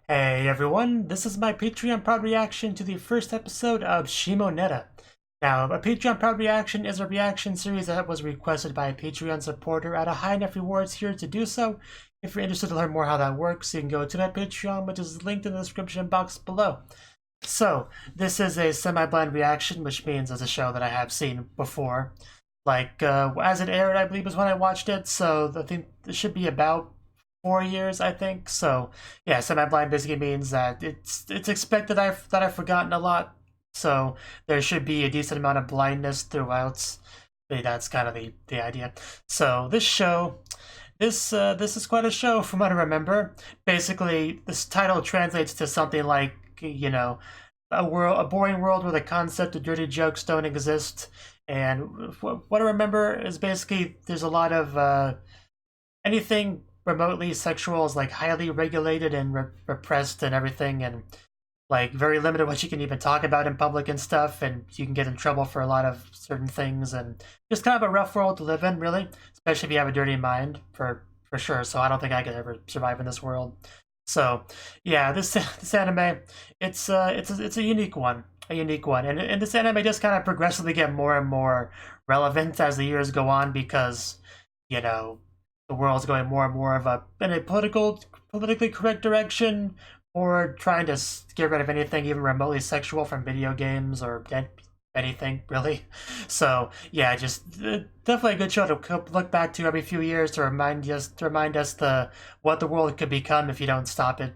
Hey everyone, this is my Patreon Proud reaction to the first episode of Shimoneta. Now, a Patreon Proud reaction is a reaction series that was requested by a Patreon supporter at a high enough rewards here to do so. If you're interested to learn more how that works, you can go to my Patreon, which is linked in the description box below. So, this is a semi-blind reaction, which means it's a show that I have seen before. As it aired, I believe is when I watched it, so I think it should be about 4 years, I think. So yeah, semi-blind basically means that it's expected that I've forgotten a lot. So there should be a decent amount of blindness throughout. That's kind of the idea. So this show, this is quite a show from what I remember. Basically, this title translates to something like, you know, a boring world where the concept of dirty jokes don't exist. And what I remember is basically there's a lot of anything remotely sexual is like highly regulated and repressed and everything, and like very limited what you can even talk about in public and stuff, and you can get in trouble for a lot of certain things, and just kind of a rough world to live in, really, especially if you have a dirty mind, for sure. So I don't think I could ever survive in this world. So yeah, this anime, it's a unique one. And this anime just kind of progressively get more and more relevant as the years go on, because you know the world's going more and more of in a politically correct direction, or trying to get rid of anything even remotely sexual from video games or anything, really. So yeah, just definitely a good show to look back to every few years to remind us what the world could become if you don't stop it.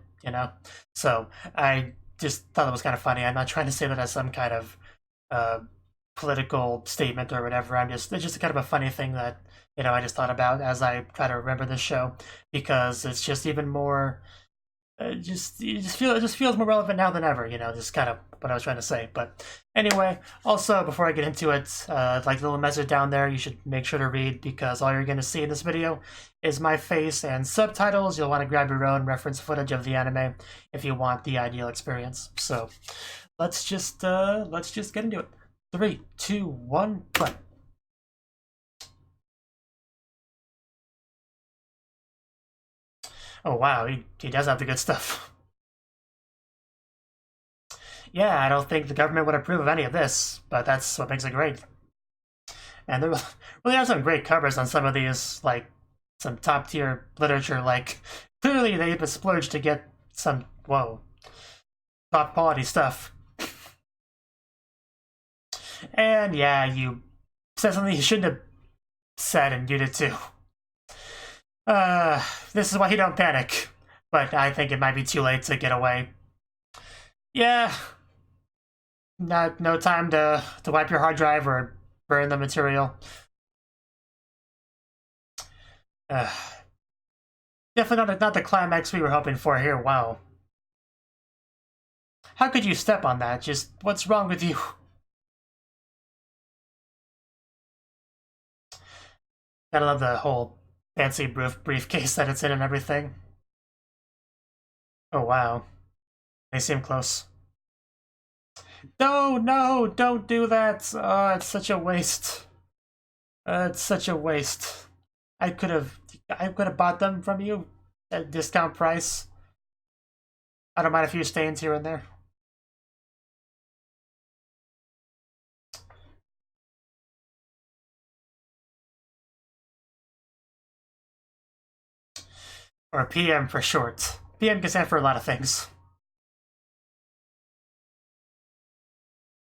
So I just thought it was kind of funny. I'm not trying to say that as some kind of political statement or whatever. It's just kind of a funny thing that I just thought about as I try to remember this show, because it's just even more. It just feels more relevant now than ever. Just kind of what I was trying to say. But anyway, also before I get into it, like the little message down there, you should make sure to read, because all you're going to see in this video is my face and subtitles. You'll want to grab your own reference footage of the anime if you want the ideal experience. So let's just get into it. 3, 2, 1, play. Oh wow, he does have the good stuff. Yeah, I don't think the government would approve of any of this, but that's what makes it great. And there really are some great covers on some of these, like some top tier literature. Like clearly they've splurged to get some top quality stuff. And yeah, you said something you shouldn't have said, and you did too. This is why you don't panic, but I think it might be too late to get away. Yeah, no time to wipe your hard drive or burn the material. Definitely not the climax we were hoping for here. Wow. How could you step on that? Just what's wrong with you? Gotta love the whole fancy briefcase that it's in and everything. Oh wow. They seem close. No, don't do that. Oh, it's such a waste. It's such a waste. I could have bought them from you at a discount price. I don't mind a few stains here and there. Or PM for short. PM can stand for a lot of things.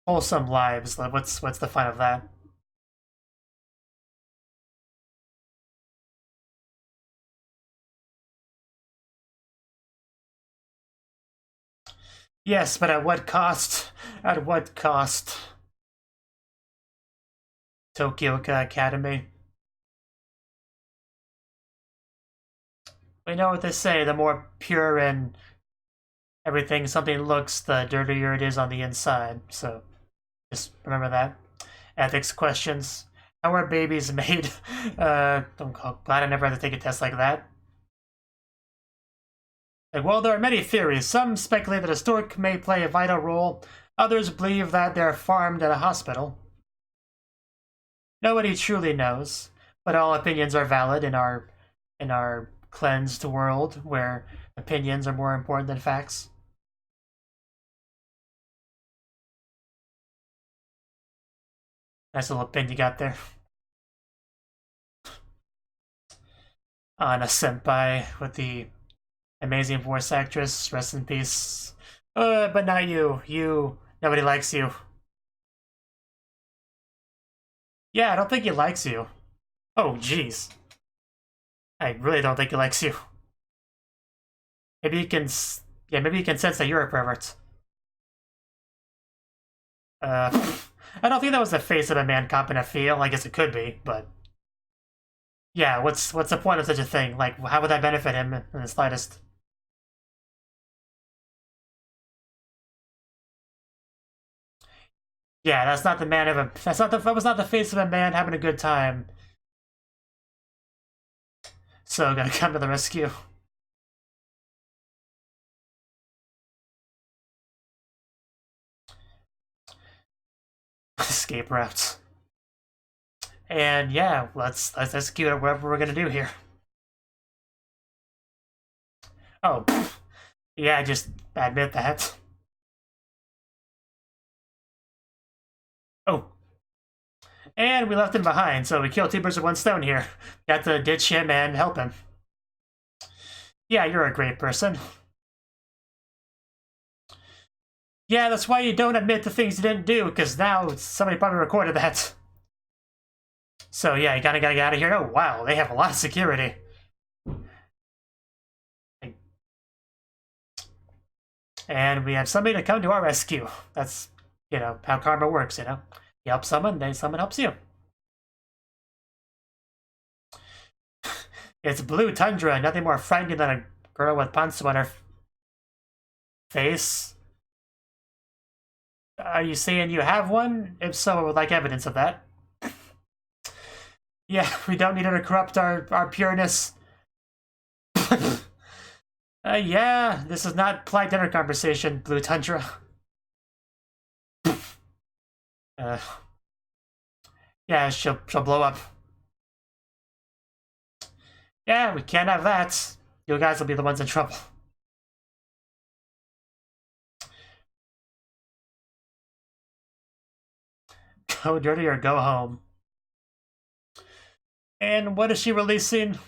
Wholesome lives. What's the fun of that? Yes, but at what cost? At what cost? Tokyoka Academy. We know what they say, the more pure and everything something looks, the dirtier it is on the inside. So just remember that. Ethics questions. How are babies made? Glad I never had to take a test like that. Well, there are many theories. Some speculate that a stork may play a vital role. Others believe that they're farmed at a hospital. Nobody truly knows, but all opinions are valid in our cleansed world, where Opinions are more important than facts. Nice little pin you got there. Anna Senpai with the amazing voice actress. Rest in peace. But not you. Nobody likes you. Yeah, I don't think he likes you. Oh, jeez. I really don't think he likes you. Maybe you can... Yeah, maybe you can sense that you're a pervert. I don't think that was the face of a man cop in a feel. I guess it could be, but... Yeah, what's the point of such a thing? Like, how would that benefit him in the slightest? Yeah, that's not the man of a... That was not the face of a man having a good time. So, gonna come to the rescue. Escape routes. And yeah, let's execute whatever we're gonna do here. Oh, yeah, just admit that. Oh. And we left him behind, so we killed two birds with one stone here. Got to ditch him and help him. Yeah, you're a great person. Yeah, that's why you don't admit the things you didn't do, because now somebody probably recorded that. So yeah, you gotta get out of here. Oh wow, they have a lot of security. And we have somebody to come to our rescue. That's, you know, how karma works, you know? You help someone, then someone helps you. It's blue tundra, nothing more frightening than a girl with pants on her face. Are you saying you have one? If so, I would like evidence of that. Yeah, we don't need her to corrupt our pureness. Yeah, this is not polite dinner conversation, Blue Tundra. Yeah, she'll blow up. Yeah, we can't have that. You guys will be the ones in trouble. Go dirty or go home. And what is she releasing?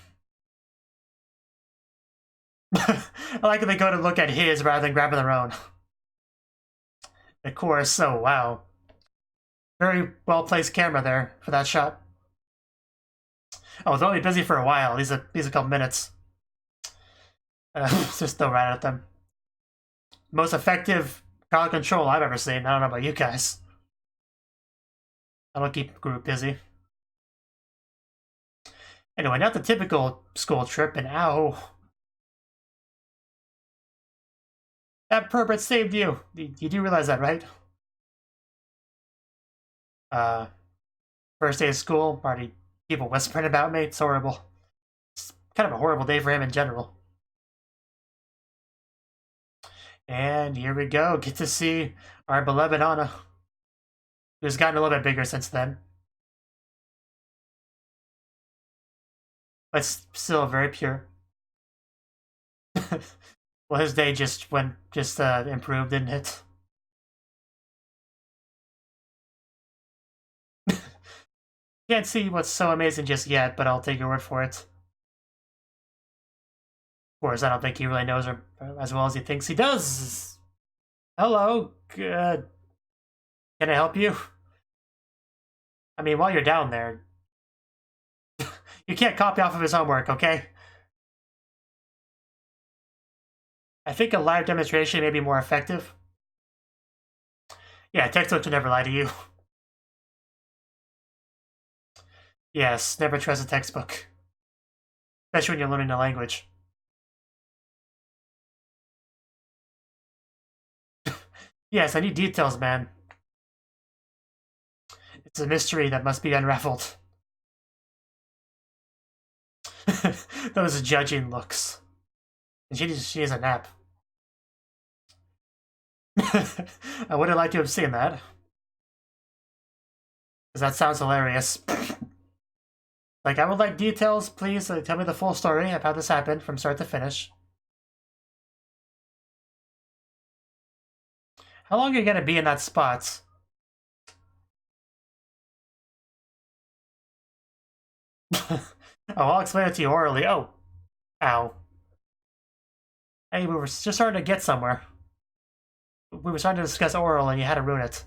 I like that they go to look at his rather than grabbing their own. The chorus, so wow. Very well-placed camera there for that shot. Oh, it's only busy for a while. These a couple minutes. Just throw right at them. Most effective crowd control I've ever seen. I don't know about you guys. That'll keep the group busy. Anyway, not the typical school trip, and ow. That pervert saved you. You do realize that, right? First day of school, already people whispering about me. It's horrible. It's kind of a horrible day for him in general. And here we go. Get to see our beloved Anna, who's gotten a little bit bigger since then. But still very pure. Well, his day just improved, didn't it? Can't see what's so amazing just yet, but I'll take your word for it. Of course, I don't think he really knows her as well as he thinks he does. Hello, good. Can I help you? I mean, while you're down there, you can't copy off of his homework, okay? I think a live demonstration may be more effective. Yeah, textbooks will never lie to you. Yes, never trust a textbook. Especially when you're learning a language. Yes, I need details, man. It's a mystery that must be unraveled. Those judging looks. And she needs a nap. I would have liked to have seen that. Because that sounds hilarious. Like, I would like details, please. Tell me the full story of how this happened from start to finish. How long are you gonna be in that spot? Oh, I'll explain it to you orally. Oh. Ow. Hey, we were just starting to get somewhere. We were starting to discuss oral and you had to ruin it.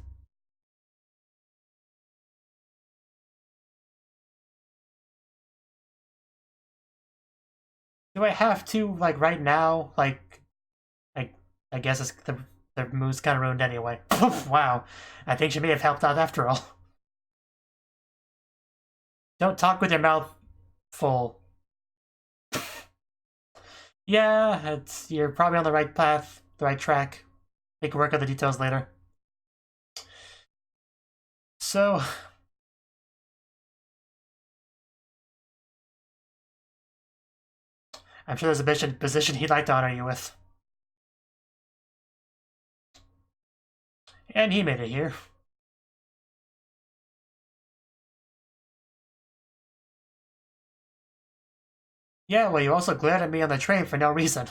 Do I have to, like, right now? Like, I guess it's, the mood's kind of ruined anyway. Wow. I think she may have helped out after all. Don't talk with your mouth full. Yeah, you're probably on the right path, the right track. We can work out the details later. So, I'm sure there's a position he'd like to honor you with. And he made it here. Yeah, well, you also glared at me on the train for no reason.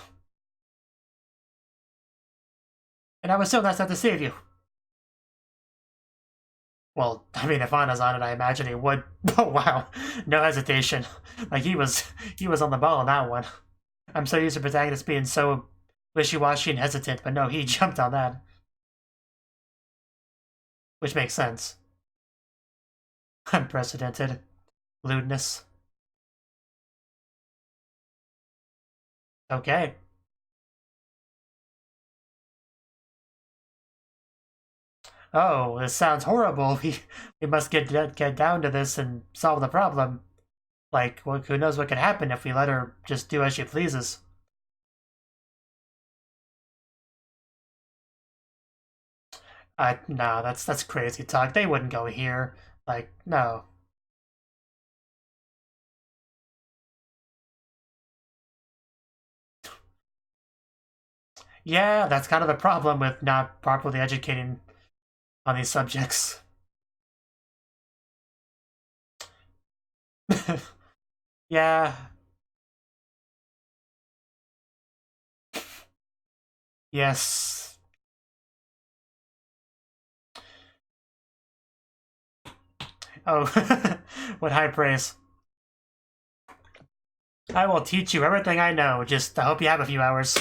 And I was so nice enough to save you. Well, I mean, if Anna's on it, I imagine he would. Oh, wow. No hesitation. Like, he was on the ball on that one. I'm so used to protagonists being so wishy-washy and hesitant, but no, he jumped on that. Which makes sense. Unprecedented. Lewdness. Okay. Oh, this sounds horrible. We must get down to this and solve the problem. Like, well, who knows what could happen if we let her just do as she pleases. No, that's crazy talk. They wouldn't go here. Like, no. Yeah, that's kind of the problem with not properly educating on these subjects. Yeah. Yes. Oh, what high praise. I will teach you everything I know. Just I hope you have a few hours.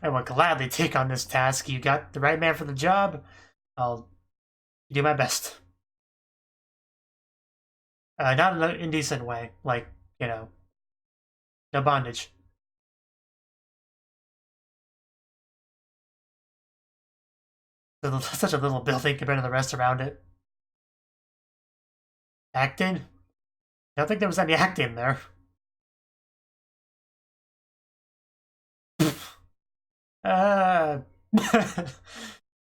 I will gladly take on this task. You got the right man for the job. I'll do my best. Not in an indecent way. Like, you know, no bondage. Such a little building compared to the rest around it. Acting? I don't think there was any acting there. Uh,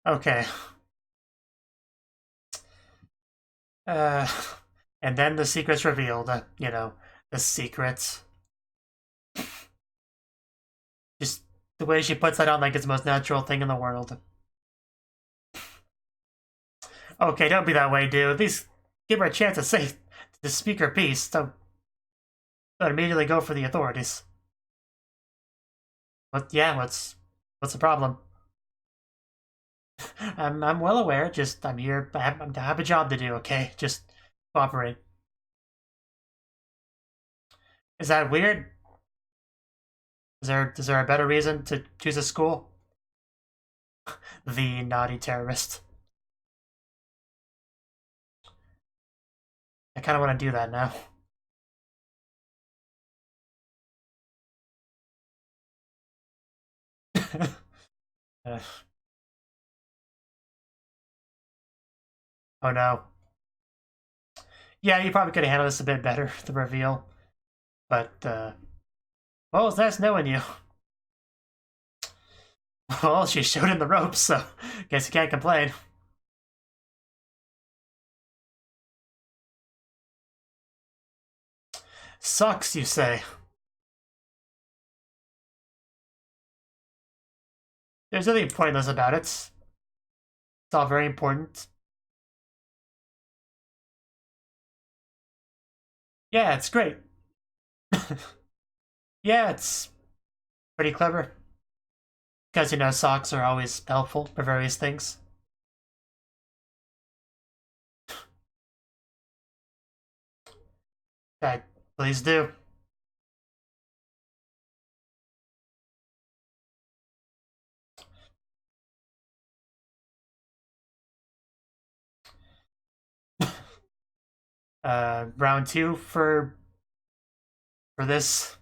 okay. Uh, and then the secret's revealed. You know, the secrets. Just the way she puts that on like it's the most natural thing in the world. Okay, don't be that way, dude. At least give her a chance to speak her piece. Don't immediately go for the authorities. But yeah, what's the problem? I'm well aware. Just I'm here. I have a job to do. Okay, just cooperate. Is that weird? Is there a better reason to choose a school? The naughty terrorist. I kind of want to do that now. uh, oh no. Yeah, you probably could have handled this a bit better, the reveal. But, well, it's nice knowing you. Well, she showed him the ropes, so guess you can't complain. Sucks, you say. There's nothing pointless about it. It's all very important. Yeah, it's great. Yeah, it's pretty clever. Because, you know, socks are always helpful for various things. Okay, please do. Round 2 for this.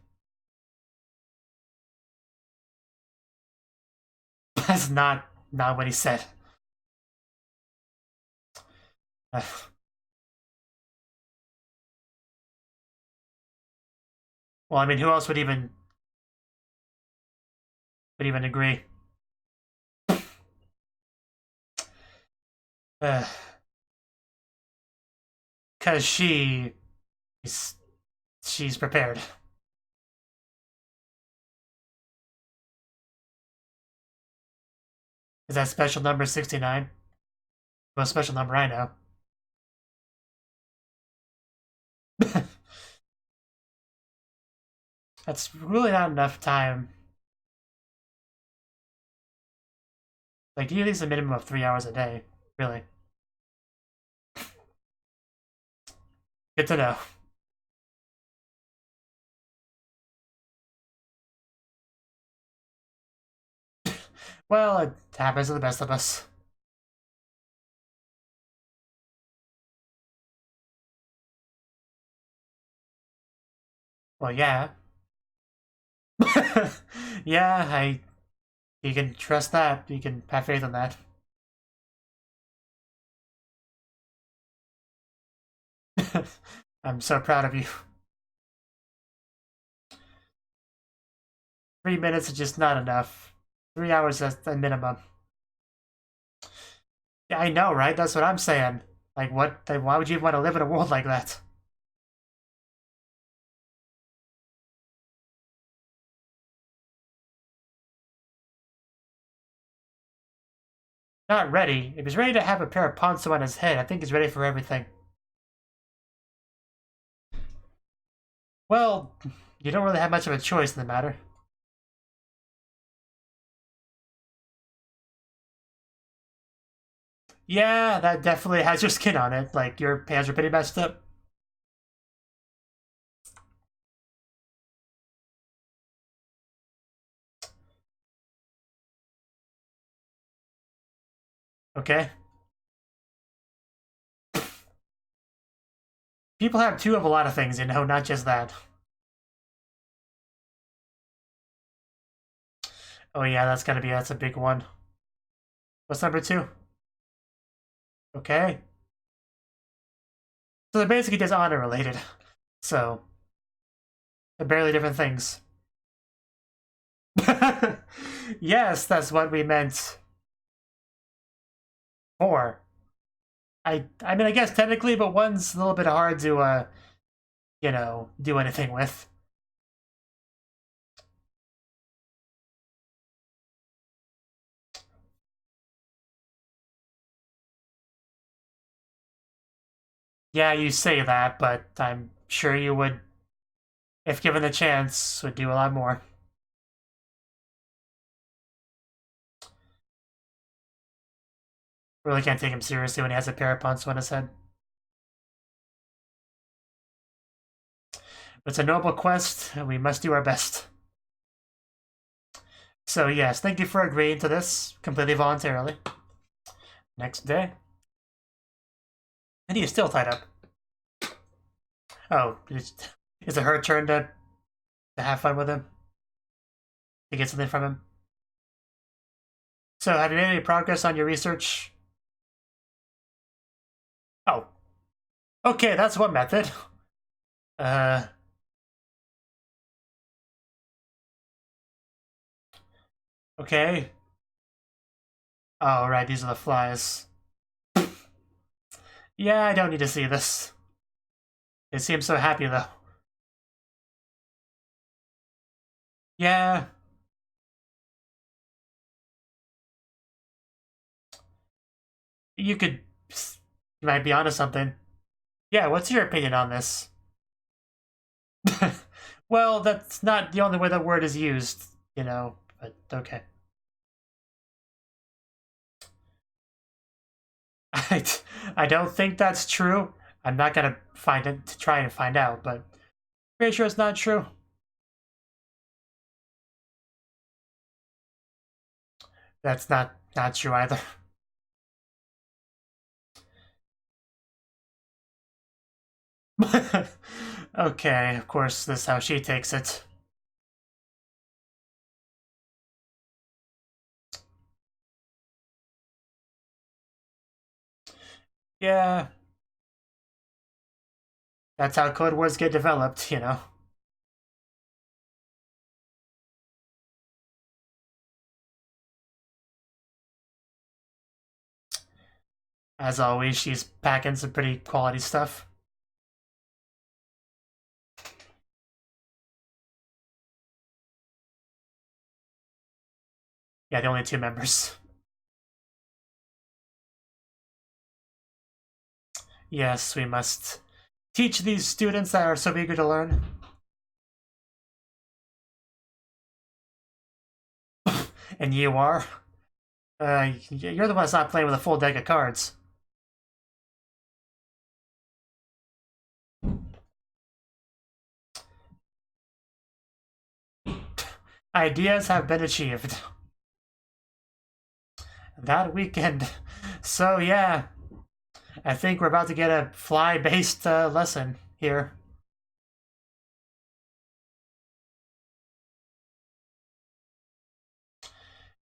That's not what he said. Well, I mean, who else would even agree? Because she's prepared. Is that special number 69? Most special number I know. That's really not enough time. Like, you use a minimum of 3 hours a day, really. Good to know. Well, it happens to the best of us. Well, yeah. Yeah, you can trust that. You can have faith in that. I'm so proud of you. 3 minutes is just not enough. 3 hours is the minimum. Yeah, I know, right? That's what I'm saying. Like, what? Why would you even want to live in a world like that? Not ready. If he's ready to have a pair of poncho on his head, I think he's ready for everything. Well, you don't really have much of a choice in the matter. Yeah, that definitely has your skin on it. Like, your hands are pretty messed up. Okay. People have two of a lot of things, you know, not just that. Oh yeah, that's a big one. What's number 2? Okay. So they're basically just honor related. So they're barely different things. Yes, that's what we meant. 4. I mean, I guess technically, but one's a little bit hard to you know, do anything with. Yeah, you say that, but I'm sure you would, if given the chance, would do a lot more. Really can't take him seriously when he has a pair of punts on his head. It's a noble quest, and we must do our best. So yes, thank you for agreeing to this completely voluntarily. Next day. And he is still tied up. Oh, is it her turn to have fun with him? To get something from him? So have you made any progress on your research? Oh. Okay, that's one method. Okay. Oh, right, these are the flies. Yeah, I don't need to see this. They seem so happy, though. Yeah. You could... You might be onto something. Yeah, what's your opinion on this? Well, that's not the only way that word is used, you know, but okay. I don't think that's true. I'm not gonna find it to try and find out, but pretty sure it's not true. That's not true either. Okay, of course, this is how she takes it. Yeah. That's how code words get developed, you know. As always, she's packing some pretty quality stuff. Yeah, the only two members. Yes, we must teach these students that are so eager to learn. And you are? You're the one that's not playing with a full deck of cards. Ideas have been achieved. That weekend. So yeah, I think we're about to get a fly-based lesson here.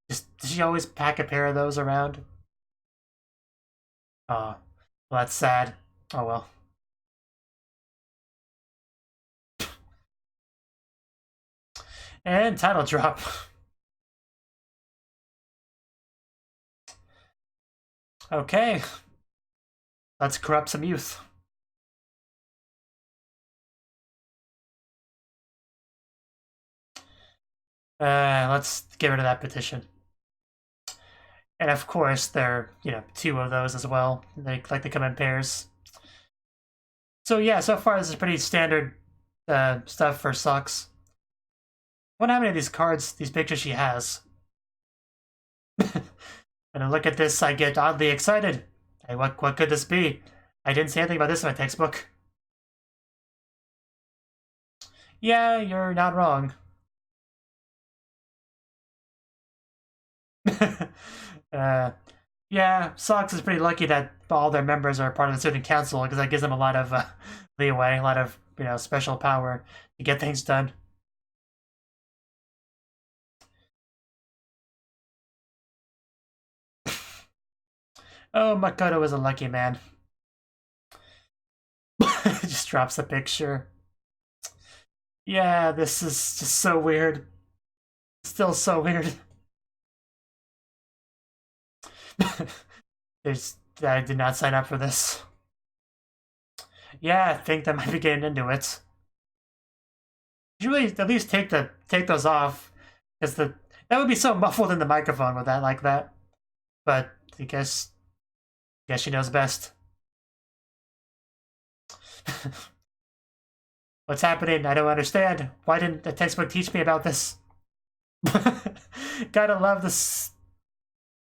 Does she always pack a pair of those around? Oh, well, that's sad. Oh well. And title drop. Okay. Let's corrupt some youth. Let's get rid of that petition. And of course, there are, you know, two of those as well. They like to come in pairs. So yeah, so far this is pretty standard stuff for Socks. I wonder how many of these cards, these pictures she has. When I look at this, I get oddly excited. Hey, what could this be? I didn't say anything about this in my textbook. Yeah, you're not wrong. Yeah, Sox is pretty lucky that all their members are part of the student council because that gives them a lot of leeway, a lot of, you know, special power to get things done. Oh, Makoto is a lucky man. Just drops the picture. Yeah, this is just so weird. Still so weird. I did not sign up for this. Yeah, I think that might be getting into it. You really at least take those off, because that would be so muffled in the microphone with that like that. But I guess she knows best. What's happening? I don't understand. Why didn't the textbook teach me about this? Gotta love this,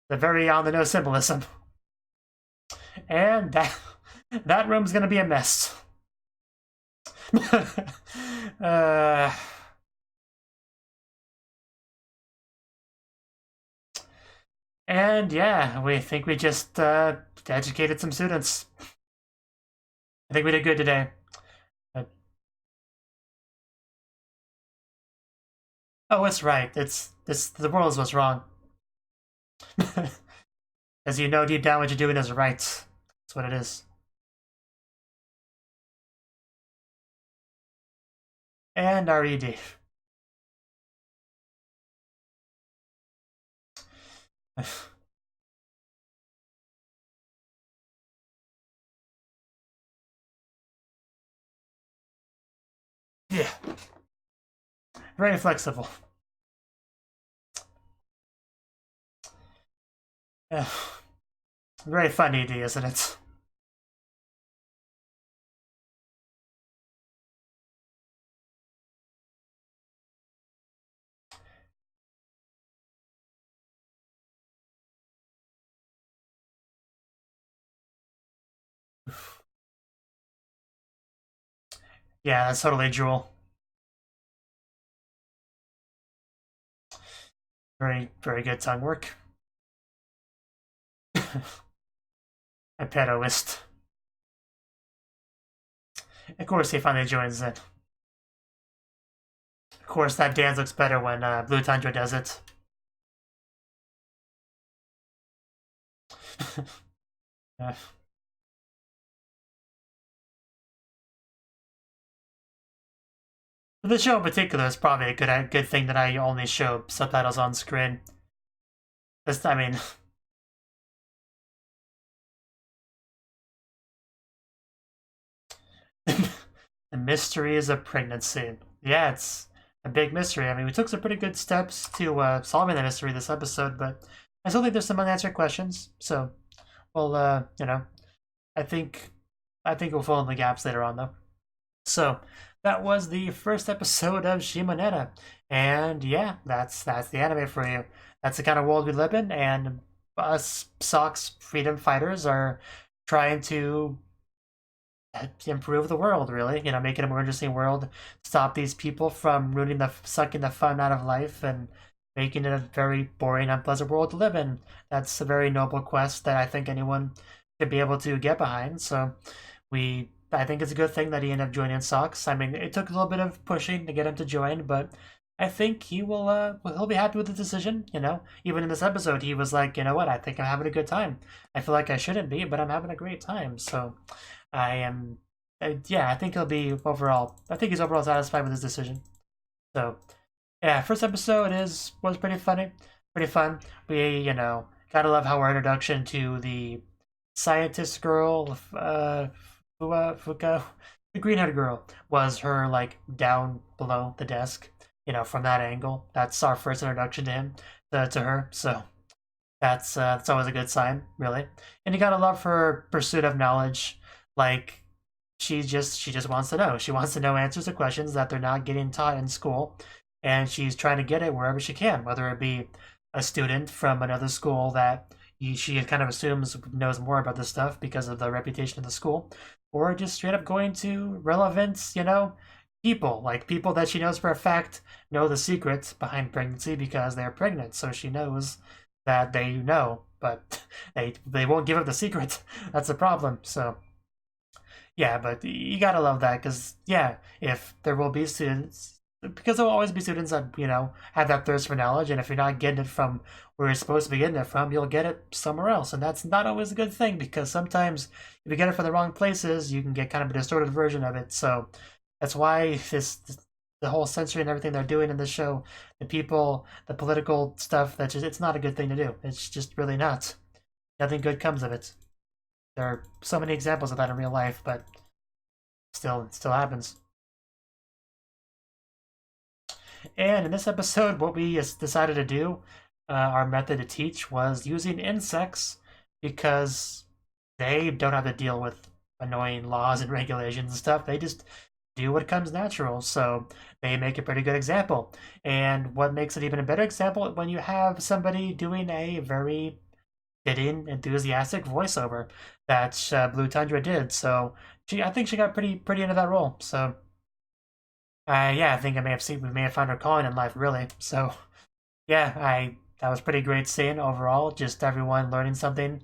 the very on the nose symbolism. And that room's gonna be a mess. And yeah, we think we just educated some students. I think we did good today. Oh, it's right. It's the world is what's wrong. As you know deep down what you're doing is right. That's what it is. And RED. Yeah. Very flexible. Yeah. Very fun ED, isn't it? Yeah, that's totally Jewel. Very, very good tongue work. MyAnimeLIst. Of course, he finally joins in. Of course, that dance looks better when Blue Tundra does it. Yeah. The show in particular is probably a good thing that I only show subtitles on screen. This, I mean, the mysteries of pregnancy. Yeah, it's a big mystery. I mean, we took some pretty good steps to solving the mystery this episode, but I still think there's some unanswered questions. So, well, you know, I think we'll fill in the gaps later on, though. So that was the first episode of Shimoneta, and yeah, that's the anime for you. That's the kind of world we live in, and us Socks freedom fighters are trying to improve the world, really. You know, make it a more interesting world, stop these people from sucking the fun out of life, and making it a very boring, unpleasant world to live in. That's a very noble quest that I think anyone should be able to get behind. So I think it's a good thing that he ended up joining Socks. I mean, it took a little bit of pushing to get him to join, but I think he'll be happy with the decision, you know. Even in this episode, he was like, you know what, I think I'm having a good time. I feel like I shouldn't be, but I'm having a great time. So yeah, I think he's overall satisfied with his decision. So yeah, first episode was pretty funny, pretty fun. We, you know, gotta love how our introduction to the scientist girl, Fuka, the green-haired girl, was her like down below the desk. You know, from that angle, that's our first introduction to him, to her. So that's always a good sign, really. And you gotta love her pursuit of knowledge. Like she just wants to know. She wants to know answers to questions that they're not getting taught in school, and she's trying to get it wherever she can, whether it be a student from another school that she kind of assumes knows more about this stuff because of the reputation of the school, or just straight up going to relevant, you know, people, like people that she knows for a fact know the secret behind pregnancy because they're pregnant, so she knows that they know, but they won't give up the secret. That's the problem. So yeah, but you gotta love that because yeah, if there will be students, because there will always be students that, you know, have that thirst for knowledge, and if you're not getting it from where you're supposed to be getting it from, you'll get it somewhere else, and that's not always a good thing because sometimes if you get it from the wrong places, you can get kind of a distorted version of it. So that's why the whole censoring and everything they're doing in this show, the political stuff, it's not a good thing to do. It's just really not. Nothing good comes of it. There are so many examples of that in real life, but it still happens. And in this episode, what we decided to do, our method to teach, was using insects because they don't have to deal with annoying laws and regulations and stuff. They just do what comes natural, so they make a pretty good example. And what makes it even a better example when you have somebody doing a very fitting, enthusiastic voiceover that Blue Tundra did. So I think she got pretty into that role. So yeah, I think we may have found her calling in life, really. So yeah, that was pretty great seeing overall. Just everyone learning something,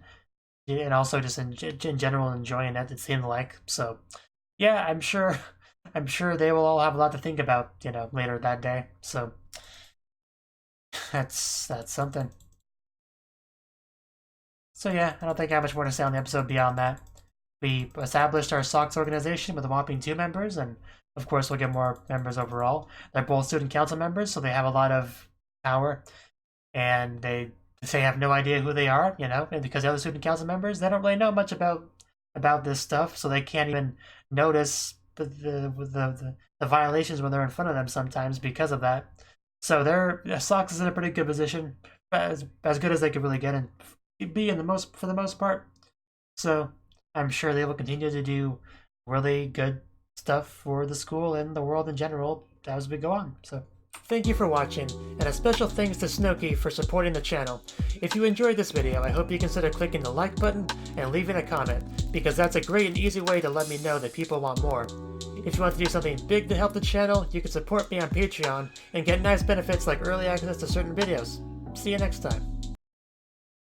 and also just in general enjoying it. It seemed like so. Yeah, I'm sure they will all have a lot to think about, you know, later that day. So that's something. So yeah, I don't think I have much more to say on the episode beyond that. We established our SOX organization with a whopping 2 members, and of course we'll get more members overall. They're both student council members, so they have a lot of power, and they have no idea who they are, you know, and because the other student council members, they don't really know much about this stuff, so they can't even notice the violations when they're in front of them sometimes because of that. So SOX is in a pretty good position, as good as they could really get and be for the most part. So I'm sure they will continue to do really good stuff for the school and the world in general as we go on. So thank you for watching, and a special thanks to Cnouki for supporting the channel. If you enjoyed this video, I hope you consider clicking the like button and leaving a comment, because that's a great and easy way to let me know that people want more. If you want to do something big to help the channel, you can support me on Patreon and get nice benefits like early access to certain videos. See you next time.